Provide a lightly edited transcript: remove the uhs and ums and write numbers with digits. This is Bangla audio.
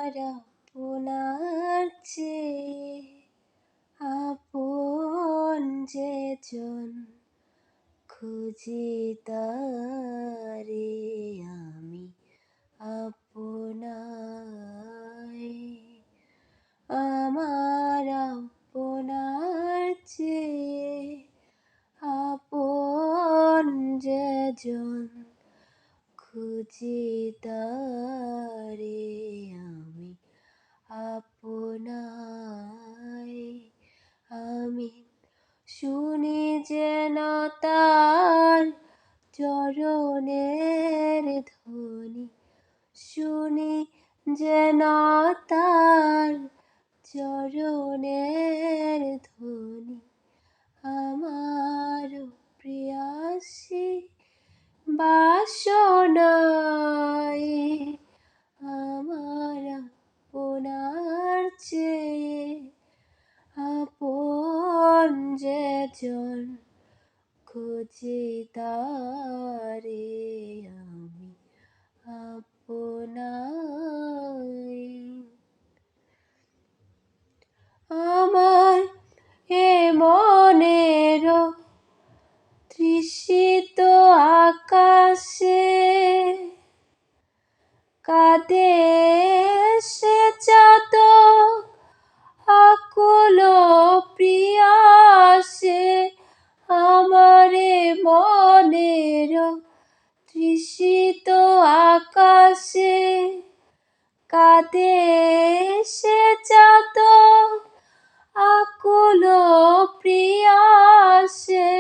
আপনার চেয়ে আপন যেজন খুঁজি তারে আমি আপনায়। আমার আপনার চেয়ে আপন যেজন খুঁজি তারে আমি আপনায়। আমি শুনি যেন তার চরণের ধ্বনি, শুনি যেন তার চরণের ধ্বনি। আমার প্রিয়াসী বাসনায় আমার আপনার চেয়ে আপন যেজন খুঁজি তারে আমি আপনায়। আমার এ মনের তৃষিত আকাশে কাঁদে সে চাতক আকুল প্রিয়াসে। আমার এ মনের তৃষিত আকাশে কাঁদে সে চাতক আকুল প্রিয়াসে।